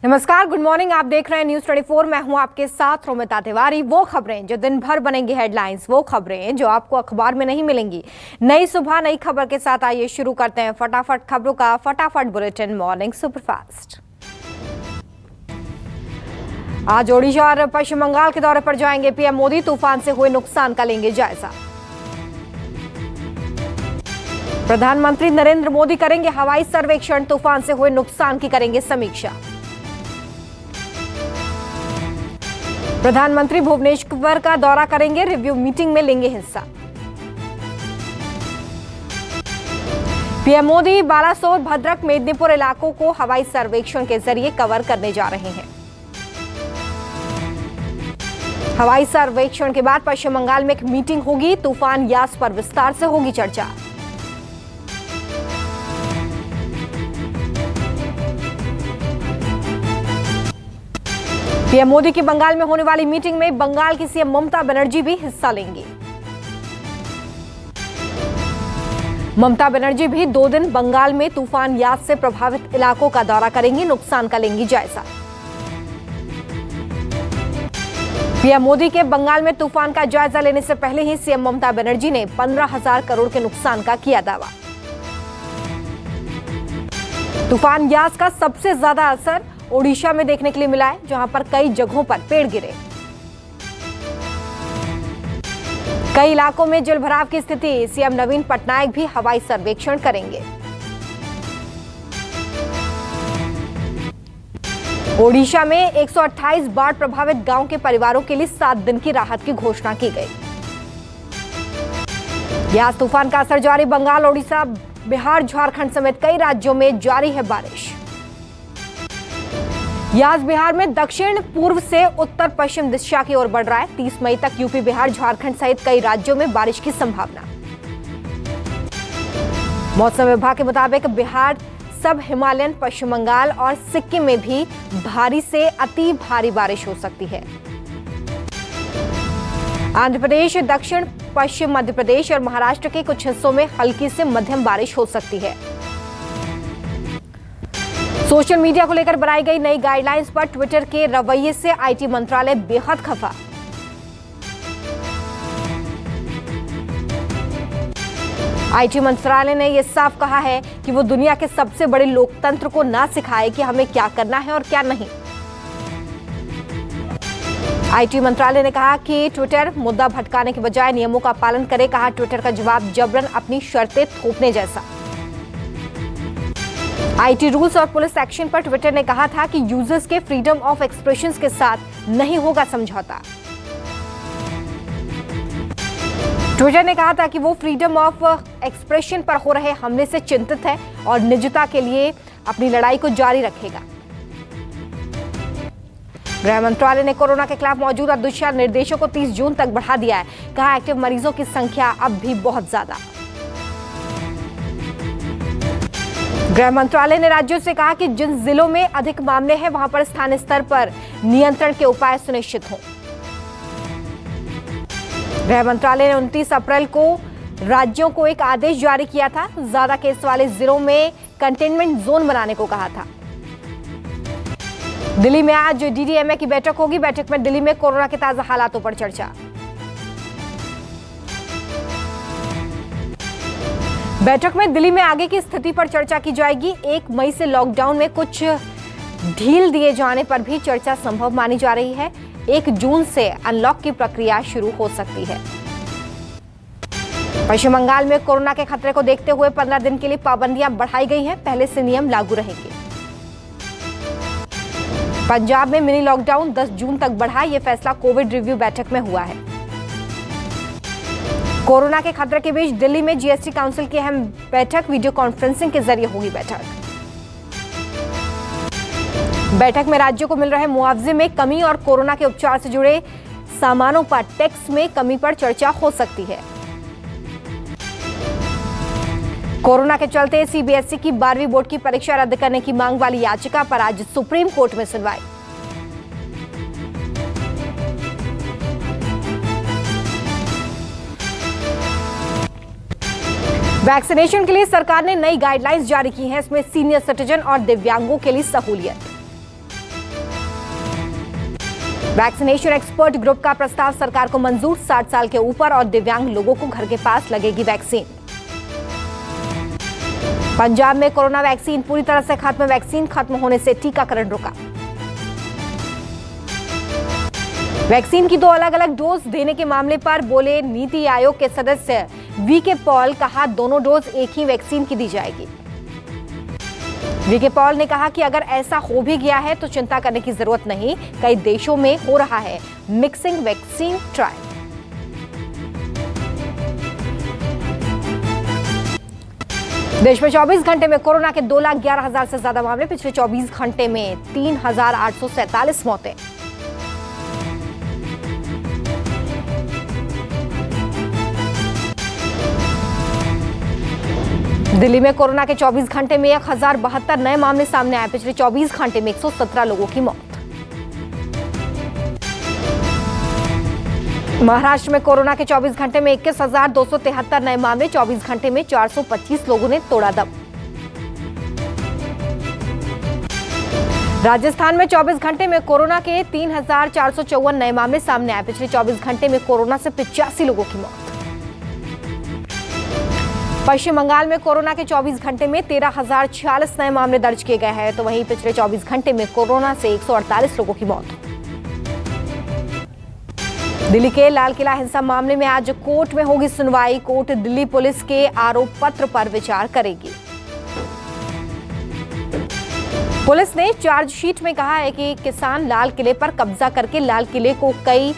नमस्कार, good morning. आप देख रहे हैं न्यूज 24। मैं हूं आपके साथ रोमिता तिवारी। वो खबरें जो दिन भर बनेंगी हेडलाइंस, वो खबरें जो आपको अखबार में नहीं मिलेंगी। नई सुबह नई खबर के साथ आइए शुरू करते हैं फटाफट खबरों का फटाफट बुलेटिन मॉर्निंग सुपरफास्ट। आज ओडिशा और पश्चिम बंगाल के दौरे पर जाएंगे पीएम मोदी। तूफान से हुए नुकसान का लेंगे जायजा। प्रधानमंत्री नरेंद्र मोदी करेंगे हवाई सर्वेक्षण। तूफान से हुए नुकसान की करेंगे समीक्षा। प्रधानमंत्री भुवनेश्वर का दौरा करेंगे। रिव्यू मीटिंग में लेंगे हिस्सा। पीएम मोदी बालासोर, भद्रक, मेदिनीपुर इलाकों को हवाई सर्वेक्षण के जरिए कवर करने जा रहे हैं। हवाई सर्वेक्षण के बाद पश्चिम बंगाल में एक मीटिंग होगी। तूफान यास पर विस्तार से होगी चर्चा। पीएम मोदी की बंगाल में होने वाली मीटिंग में बंगाल की सीएम ममता बनर्जी भी हिस्सा लेंगी। ममता बनर्जी भी 2 दिन बंगाल में तूफान यास से प्रभावित इलाकों का दौरा करेंगी। नुकसान का लेंगी जायजा। पीएम मोदी के बंगाल में तूफान का जायजा लेने से पहले ही सीएम ममता बनर्जी ने 15,000 करोड़ के नुकसान का किया दावा। तूफान यास का सबसे ज्यादा असर ओडिशा में देखने के लिए मिला है, जहां पर कई जगहों पर पेड़ गिरे। कई इलाकों में जलभराव की स्थिति। सीएम नवीन पटनायक भी हवाई सर्वेक्षण करेंगे। ओडिशा में 128 बाढ़ प्रभावित गांव के परिवारों के लिए 7 दिन की राहत की घोषणा की गई। यास तूफान का असर जारी। बंगाल, ओडिशा, बिहार, झारखंड समेत कई राज्यों में जारी है बारिश। यास बिहार में दक्षिण पूर्व से उत्तर पश्चिम दिशा की ओर बढ़ रहा है। 30 मई तक यूपी, बिहार, झारखंड सहित कई राज्यों में बारिश की संभावना। मौसम विभाग के मुताबिक बिहार, सब हिमालयन, पश्चिम बंगाल और सिक्किम में भी भारी से अति भारी बारिश हो सकती है। आंध्र प्रदेश, दक्षिण पश्चिम मध्य प्रदेश और महाराष्ट्र के कुछ हिस्सों में हल्की से मध्यम बारिश हो सकती है। सोशल मीडिया को लेकर बनाई गई नई गाइडलाइंस पर ट्विटर के रवैये से आईटी मंत्रालय बेहद खफा। आईटी मंत्रालय ने यह साफ कहा है कि वो दुनिया के सबसे बड़े लोकतंत्र को ना सिखाए कि हमें क्या करना है और क्या नहीं। आईटी मंत्रालय ने कहा कि ट्विटर मुद्दा भटकाने के बजाय नियमों का पालन करे। कहा, ट्विटर का जवाब जबरन अपनी शर्तें थोपने जैसा। आईटी रूल्स और पुलिस एक्शन पर ट्विटर ने कहा था कि यूजर्स के फ्रीडम ऑफ एक्सप्रेशन के साथ नहीं होगा समझौता। ट्विटर ने कहा था कि वो फ्रीडम ऑफ एक्सप्रेशन पर हो रहे हमले से चिंतित है और निजता के लिए अपनी लड़ाई को जारी रखेगा। गृह मंत्रालय ने कोरोना के खिलाफ मौजूदा दिशा निर्देशों को 30 जून तक बढ़ा दिया है। कहा, एक्टिव मरीजों की संख्या अब भी बहुत ज्यादा। गृह मंत्रालय ने राज्यों से कहा कि जिन जिलों में अधिक मामले हैं वहां पर स्थानीय स्तर पर नियंत्रण के उपाय सुनिश्चित हों। गृह मंत्रालय ने 29 अप्रैल को राज्यों को एक आदेश जारी किया था। ज्यादा केस वाले जिलों में कंटेनमेंट जोन बनाने को कहा था। दिल्ली में आज डीडीएमए की बैठक होगी। बैठक में दिल्ली में कोरोना के ताजा हालातों पर चर्चा। बैठक में दिल्ली में आगे की स्थिति पर चर्चा की जाएगी। 1 मई से लॉकडाउन में कुछ ढील दिए जाने पर भी चर्चा संभव मानी जा रही है। 1 जून से अनलॉक की प्रक्रिया शुरू हो सकती है। पश्चिम बंगाल में कोरोना के खतरे को देखते हुए 15 दिन के लिए पाबंदियां बढ़ाई गई हैं। पहले से नियम लागू रहेंगे। पंजाब में मिनी लॉकडाउन 10 जून तक बढ़ा। यह फैसला कोविड रिव्यू बैठक में हुआ है। कोरोना के खतरे के बीच दिल्ली में जीएसटी काउंसिल की अहम बैठक वीडियो कॉन्फ्रेंसिंग के जरिए होगी। बैठक में राज्यों को मिल रहे मुआवजे में कमी और कोरोना के उपचार से जुड़े सामानों पर टैक्स में कमी पर चर्चा हो सकती है। कोरोना के चलते सीबीएसई की 12वीं बोर्ड की परीक्षा रद्द करने की मांग वाली याचिका पर आज सुप्रीम कोर्ट में सुनवाई। वैक्सीनेशन के लिए सरकार ने नई गाइडलाइंस जारी की हैं। इसमें सीनियर सिटीजन और दिव्यांगों के लिए सहूलियत। वैक्सीनेशन एक्सपर्ट ग्रुप का प्रस्ताव सरकार को मंजूर। 60 साल के ऊपर और दिव्यांग लोगों को घर के पास लगेगी वैक्सीन। पंजाब में कोरोना वैक्सीन पूरी तरह से खत्म। वैक्सीन खत्म होने से टीकाकरण रुका। वैक्सीन की 2 अलग-अलग डोज देने के मामले पर बोले नीति आयोग के सदस्य वीके पॉल। कहा दोनों डोज एक ही वैक्सीन की दी जाएगी। वीके पॉल ने कहा कि अगर ऐसा हो भी गया है तो चिंता करने की जरूरत नहीं। कई देशों में हो रहा है मिक्सिंग वैक्सीन ट्रायल। देश में 24 घंटे में कोरोना के 2,11,000 से ज्यादा मामले। पिछले 24 घंटे में 3,847 मौतें। दिल्ली में कोरोना के 24 घंटे में 1,072 नए मामले सामने आए। पिछले 24 घंटे में 117 लोगों की मौत। महाराष्ट्र में कोरोना के 24 घंटे में 21,273 नए मामले। 24 घंटे में 425 लोगों ने तोड़ा दम। राजस्थान में 24 घंटे में कोरोना के 3,454 नए मामले सामने आए। पिछले 24 घंटे में कोरोना से 85 लोगों की मौत। पश्चिम बंगाल में कोरोना के 24 घंटे में 13,046 नए मामले दर्ज किए गए हैं। तो वहीं पिछले 24 घंटे में कोरोना से 148 लोगों की मौत। दिल्ली के लाल किला हिंसा मामले में आज कोर्ट में होगी सुनवाई। कोर्ट दिल्ली पुलिस के आरोप पत्र पर विचार करेगी। पुलिस ने चार्जशीट में कहा है कि किसान लाल किले पर कब्जा करके लाल किले को कई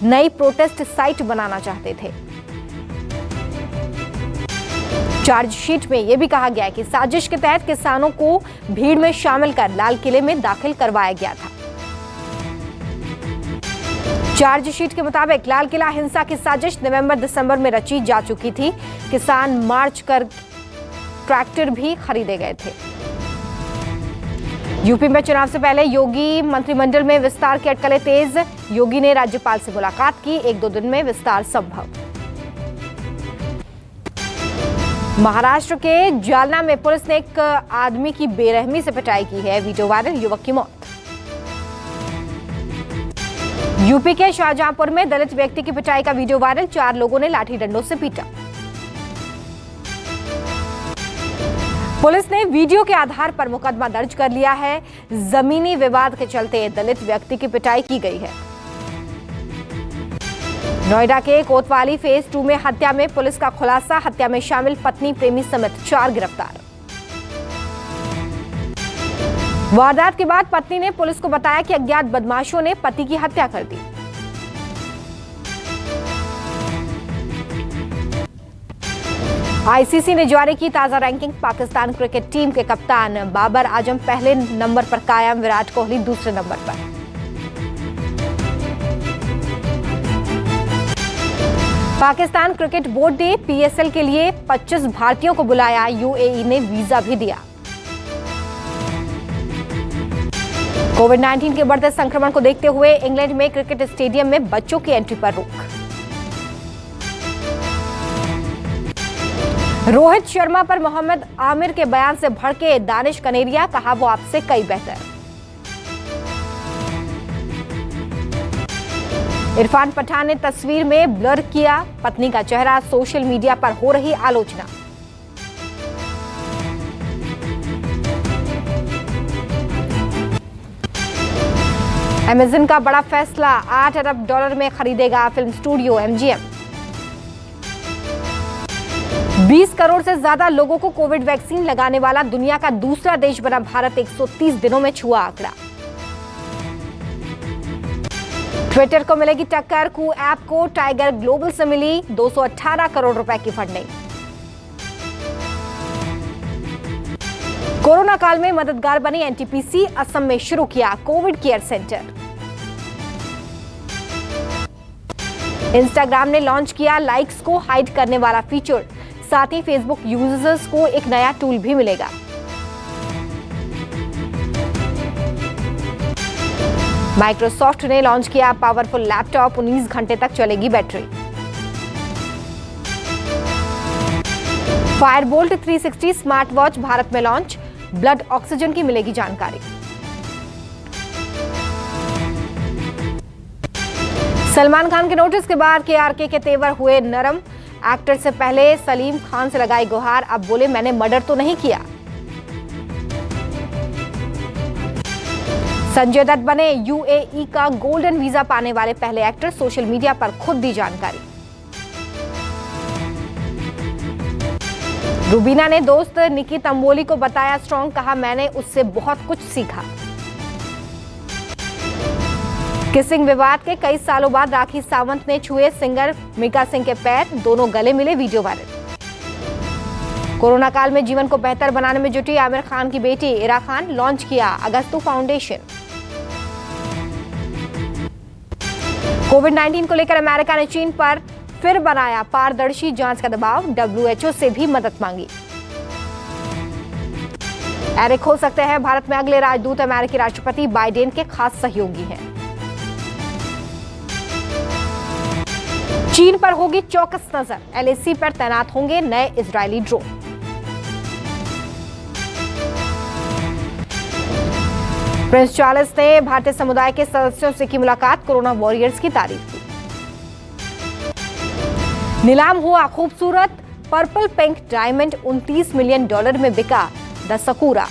नई प्रोटेस्ट साइट बनाना चाहते थे। चार्जशीट में यह भी कहा गया है कि साजिश के तहत किसानों को भीड़ में शामिल कर लाल किले में दाखिल करवाया गया था। चार्जशीट के मुताबिक लाल किला हिंसा की साजिश नवंबर-दिसंबर में रची जा चुकी थी। किसान मार्च कर ट्रैक्टर भी खरीदे गए थे। यूपी में चुनाव से पहले योगी मंत्रिमंडल में विस्तार की अटकलें तेज। योगी ने राज्यपाल से मुलाकात की। 1-2 दिन में विस्तार संभव। महाराष्ट्र के जालना में पुलिस ने एक आदमी की बेरहमी से पिटाई की है। वीडियो वायरल, युवक की मौत। यूपी के शाहजहांपुर में दलित व्यक्ति की पिटाई का वीडियो वायरल। 4 लोगों ने लाठी डंडों से पीटा। पुलिस ने वीडियो के आधार पर मुकदमा दर्ज कर लिया है। जमीनी विवाद के चलते दलित व्यक्ति की पिटाई की गई है। नोएडा के कोतवाली फेज 2 में हत्या में पुलिस का खुलासा। हत्या में शामिल पत्नी प्रेमी समेत 4 गिरफ्तार। वारदात के बाद पत्नी ने पुलिस को बताया कि अज्ञात बदमाशों ने पति की हत्या कर दी। आईसीसी ने जारी की ताजा रैंकिंग। पाकिस्तान क्रिकेट टीम के कप्तान बाबर आजम पहले नंबर पर कायम। विराट कोहली दूसरे नंबर पर। पाकिस्तान क्रिकेट बोर्ड ने पीएसएल के लिए 25 भारतीयों को बुलाया। यूएई ने वीजा भी दिया। कोविड-19 के बढ़ते संक्रमण को देखते हुए इंग्लैंड में क्रिकेट स्टेडियम में बच्चों की एंट्री पर रोक। रोहित शर्मा पर मोहम्मद आमिर के बयान से भड़के दानिश कनेरिया। कहा वो आपसे कई बेहतर। इरफान पठान ने तस्वीर में ब्लर किया पत्नी का चेहरा। सोशल मीडिया पर हो रही आलोचना। अमेज़न का बड़ा फैसला। $8 अरब में खरीदेगा फिल्म स्टूडियो एमजीएम। 20 करोड़ से ज्यादा लोगों को कोविड वैक्सीन लगाने वाला दुनिया का दूसरा देश बना भारत। 130 दिनों में छुआ आंकड़ा। ट्विटर को मिलेगी टक्कर। कू ऐप को टाइगर ग्लोबल से मिली 218 करोड़ रुपए की फंडिंग। कोरोना काल में मददगार बनी एनटीपीसी। असम में शुरू किया कोविड केयर सेंटर। इंस्टाग्राम ने लॉन्च किया लाइक्स को हाइड करने वाला फीचर। साथ ही फेसबुक यूजर्स को एक नया टूल भी मिलेगा। माइक्रोसॉफ्ट ने लॉन्च किया पावरफुल लैपटॉप। 19 घंटे तक चलेगी battery. Fireboltt 360 smart watch Bharat में लॉन्च। ब्लड ऑक्सीजन की मिलेगी जानकारी। सलमान खान के नोटिस के बाद केआरके के तेवर हुए नरम। एक्टर से पहले सलीम खान से लगाई गुहार, अब बोले मैंने मर्डर तो नहीं किया। संजय दत्त बने यूएई का गोल्डन वीजा पाने वाले पहले एक्टर, सोशल मीडिया पर खुद दी जानकारी। रुबीना ने दोस्त निकी तंबोली को बताया स्ट्रॉन्ग, कहा मैंने उससे बहुत कुछ सीखा। किसिंग विवाद के कई सालों बाद राखी सावंत ने छुए सिंगर मीका सिंह के पैर, दोनों गले मिले, वीडियो वायरल। कोरोना काल में जीवन को बेहतर बनाने में जुटी आमिर खान की बेटी इरा खान, लॉन्च किया अगस्तु फाउंडेशन। कोविड-19 को लेकर अमेरिका ने चीन पर फिर बनाया पारदर्शी जांच का दबाव, WHO से भी मदद मांगी। एरिक हो सकते हैं भारत में अगले राजदूत, अमेरिकी राष्ट्रपति बाइडेन के खास सहयोगी हैं। चीन पर होगी चौकस नजर, LAC पर तैनात होंगे नए इजरायली ड्रोन। प्रिंस चार्ल्स ने भारतीय समुदाय के सदस्यों से की मुलाकात, कोरोना वॉरियर्स की तारीफ की। नीलाम हुआ खूबसूरत पर्पल पिंक डायमंड, $29 मिलियन में बिका द सकूरा।